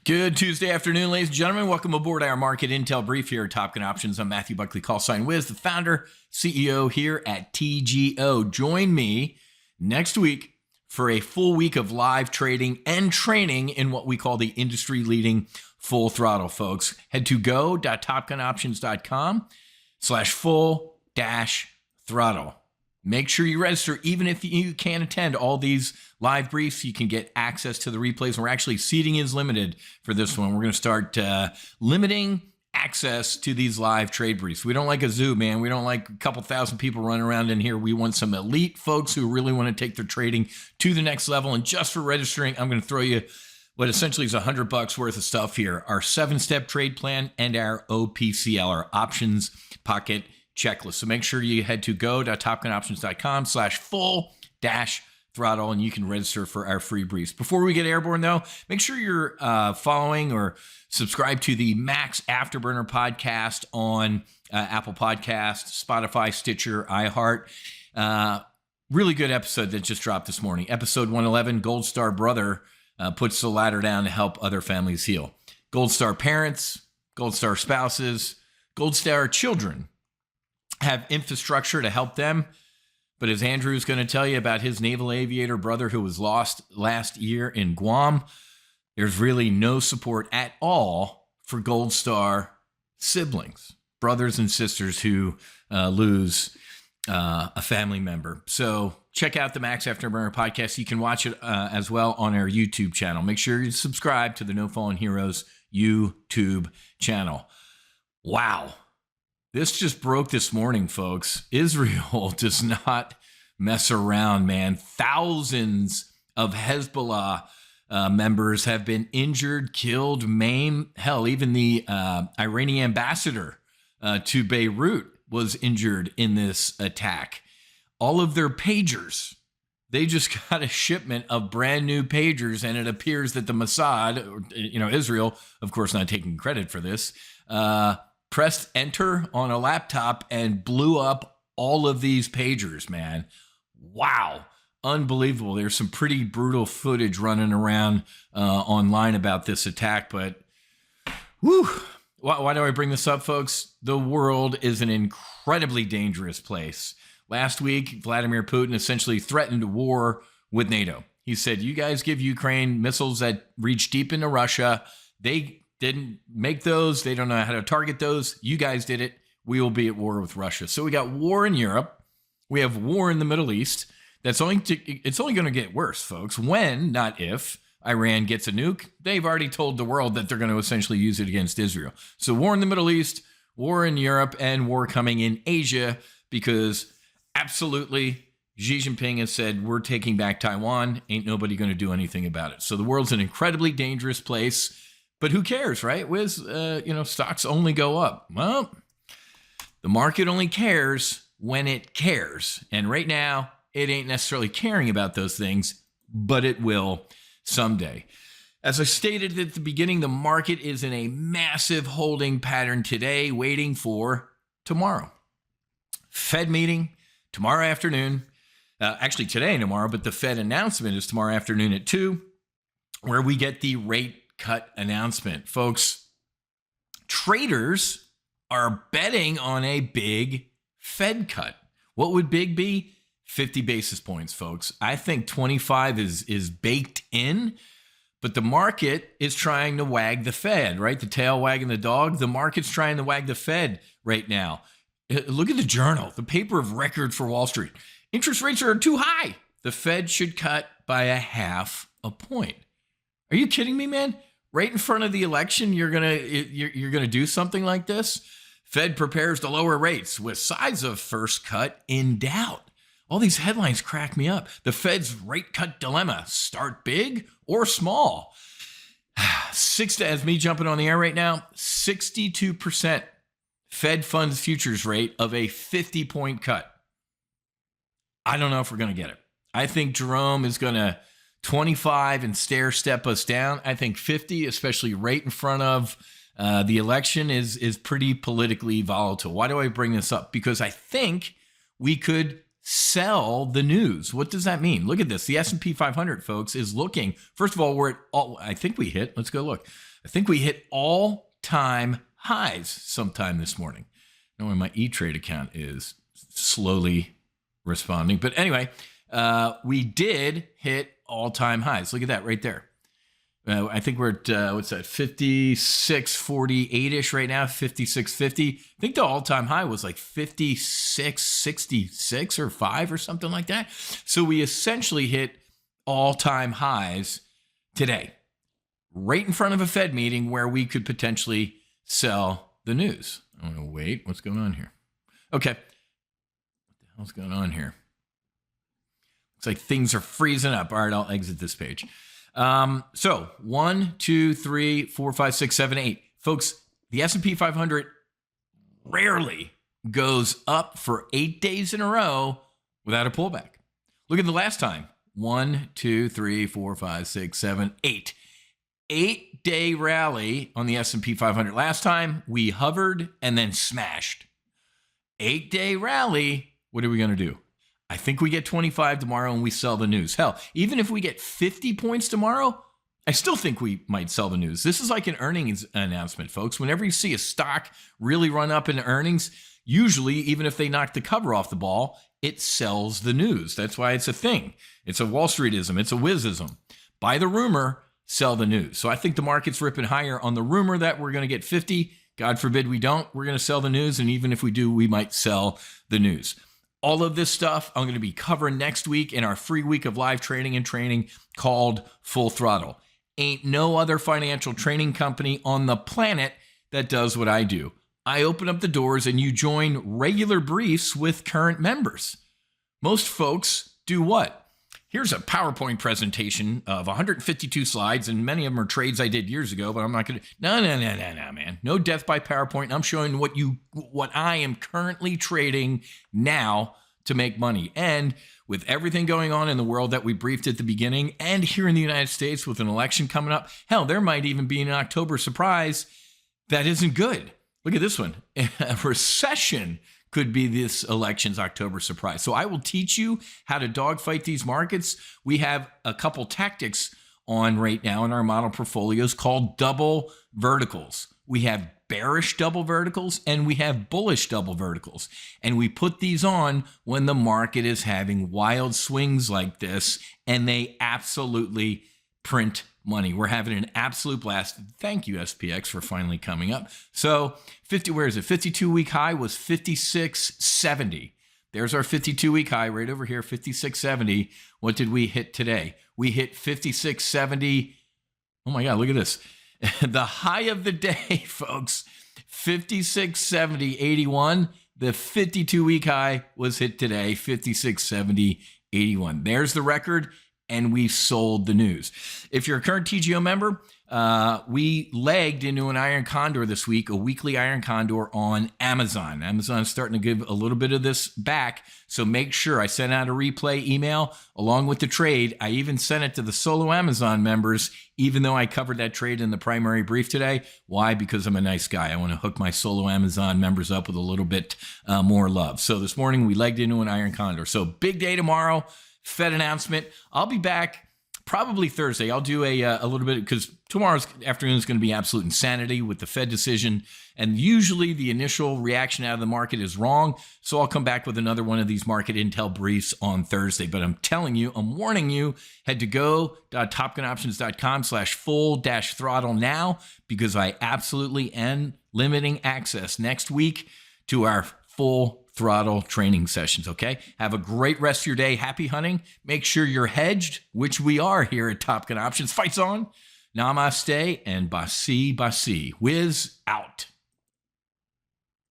Good Tuesday afternoon, ladies and gentlemen. Welcome aboard our market intel brief here at Top Gun Options. I'm Matthew Buckley, call sign Wiz, the founder, CEO here at TGO. Join me next week for a full week of live trading and training in what we call the industry-leading full throttle, folks. Head to go.topgunoptions.com/full-throttle. Make sure you register. Even if you can't attend all these live briefs, you can get access to the replays. We're actually, seating is limited for this one. We're going to start limiting access to these live trade briefs. We don't like a zoo, man. We don't like a couple thousand people running around in here. We want some elite folks who really want to take their trading to the next level. And just for registering, I'm going to throw you what essentially is $100 worth of stuff here. Our 7-step trade plan and our OPCL, our options pocket checklist. So make sure you head to go.topgunoptions.com/full-throttle and you can register for our free briefs. Before we get airborne though, make sure you're following or subscribe to the Max Afterburner podcast on Apple Podcasts, Spotify, Stitcher, iHeart. Really good episode that just dropped this morning. Episode 111, Gold Star Brother puts the ladder down to help other families heal. Gold Star parents, Gold Star spouses, Gold Star children have infrastructure to help them. But as Andrew's going to tell you about his naval aviator brother who was lost last year in Guam, there's really no support at all for Gold Star siblings, brothers and sisters who lose a family member. So check out the Max Afterburner podcast. You can watch it as well on our YouTube channel. Make sure you subscribe to the No Fallen Heroes YouTube channel. Wow. This just broke this morning, folks. Israel does not mess around, man. Thousands of Hezbollah members have been injured, killed, maimed. Hell, even the Iranian ambassador to Beirut was injured in this attack. All of their pagers, they just got a shipment of brand new pagers, and it appears that the Mossad, Israel, of course, not taking credit for this, pressed enter on a laptop and blew up all of these pagers, man. Wow. Unbelievable. There's some pretty brutal footage running around online about this attack, but whew. Why do I bring this up, folks? The world is an incredibly dangerous place. Last week, Vladimir Putin essentially threatened war with NATO. He said, you guys give Ukraine missiles that reach deep into Russia. They didn't make those. They don't know how to target those. You guys did it. We will be at war with Russia. So we got war in Europe. We have war in the Middle East. It's only going to get worse, folks. When, not if, Iran gets a nuke, they've already told the world that they're going to essentially use it against Israel. So war in the Middle East, war in Europe, and war coming in Asia, because absolutely Xi Jinping has said, we're taking back Taiwan. Ain't nobody going to do anything about it. So the world's an incredibly dangerous place. But who cares, right? Wiz, stocks only go up. Well, the market only cares when it cares. And right now, it ain't necessarily caring about those things, but it will someday. As I stated at the beginning, the market is in a massive holding pattern today, waiting for tomorrow. Fed meeting tomorrow afternoon. Actually, today and tomorrow, but the Fed announcement is tomorrow afternoon at 2, where we get the rate cut announcement. Folks, traders are betting on a big Fed cut. What would big be? 50 basis points, folks. I think 25 is baked in, but the market is trying to wag the Fed, right? The tail wagging the dog. The market's trying to wag the Fed right now. Look at the Journal, the paper of record for Wall Street. Interest rates are too high. The Fed should cut by 0.5 point. Are you kidding me, man? Right in front of the election, you're gonna do something like this? Fed prepares to lower rates with size of first cut in doubt. All these headlines crack me up. The Fed's rate cut dilemma: start big or small. As me jumping on the air right now, 62% Fed funds futures rate of a 50-point cut. I don't know if we're going to get it. I think Jerome is going to 25 and step us down. I think 50, especially right in front of the election, is pretty politically volatile. Why do I bring this up? Because I think we could sell the news. What does that mean? Look at this. The S&P 500, folks, is looking. First of all, we're at all, I think we hit, let's go look. I think we hit all-time highs sometime this morning. I know when my E-Trade account is slowly responding. But anyway, we did hit all-time highs. Look at that right there. I think we're at, what's that, 56.48-ish right now, 56.50. I think the all-time high was like 56.66 or 5 or something like that. So we essentially hit all-time highs today, right in front of a Fed meeting where we could potentially sell the news. I'm going to wait. What's going on here? Okay. What the hell's going on here? It's like things are freezing up. All right, I'll exit this page. So 1, 2, 3, 4, 5, 6, 7, 8. Folks, the S&P 500 rarely goes up for 8 days in a row without a pullback. Look at the last time. 1, 2, 3, 4, 5, 6, 7, 8. 8-day rally on the S&P 500. Last time we hovered and then smashed. 8-day rally. What are we going to do? I think we get 25 tomorrow and we sell the news. Hell, even if we get 50 points tomorrow, I still think we might sell the news. This is like an earnings announcement, folks. Whenever you see a stock really run up in earnings, usually, even if they knock the cover off the ball, it sells the news. That's why it's a thing. It's a Wall Streetism. It's a whizism. Buy the rumor, sell the news. So I think the market's ripping higher on the rumor that we're going to get 50. God forbid we don't. We're going to sell the news. And even if we do, we might sell the news. All of this stuff I'm going to be covering next week in our free week of live training and training called Full Throttle. Ain't no other financial training company on the planet that does what I do. I open up the doors and you join regular briefs with current members. Most folks do what? Here's a PowerPoint presentation of 152 slides, and many of them are trades I did years ago, but I'm not going to. No, man. No death by PowerPoint. I'm showing what I am currently trading now to make money. And with everything going on in the world that we briefed at the beginning, and here in the United States with an election coming up, hell, there might even be an October surprise that isn't good. Look at this one. A recession could be this election's October surprise. So I will teach you how to dogfight these markets. We have a couple tactics on right now in our model portfolios called double verticals. We have bearish double verticals and we have bullish double verticals. And we put these on when the market is having wild swings like this, and they absolutely print money. We're having an absolute blast. Thank you, SPX, for finally coming up. So 52-week high was 56.70. There's our 52-week high right over here, 56.70. What did we hit today? We hit 56.70. Oh my God, look at this. The high of the day, folks, 56.70.81. The 52-week high was hit today, 56.70.81. There's the record. And we sold the news. If you're a current TGO member, we legged into an iron condor this week, a weekly iron condor on Amazon. Amazon's starting to give a little bit of this back. So make sure I sent out a replay email along with the trade. I even sent it to the solo Amazon members, even though I covered that trade in the primary brief today. Why? Because I'm a nice guy. I want to hook my solo Amazon members up with a little bit more love. So this morning we legged into an iron condor. So big day tomorrow. Fed announcement. I'll be back probably Thursday. I'll do a little bit because tomorrow's afternoon is going to be absolute insanity with the Fed decision. And usually the initial reaction out of the market is wrong. So I'll come back with another one of these market intel briefs on Thursday. But I'm telling you, I'm warning you, head to go.topgunoptions.com/full-throttle now, because I absolutely am limiting access next week to our full throttle training sessions. Okay. Have a great rest of your day. Happy hunting. Make sure you're hedged, which we are here at Top Gun Options. Fights on. Namaste and Basi Basi. Whiz out.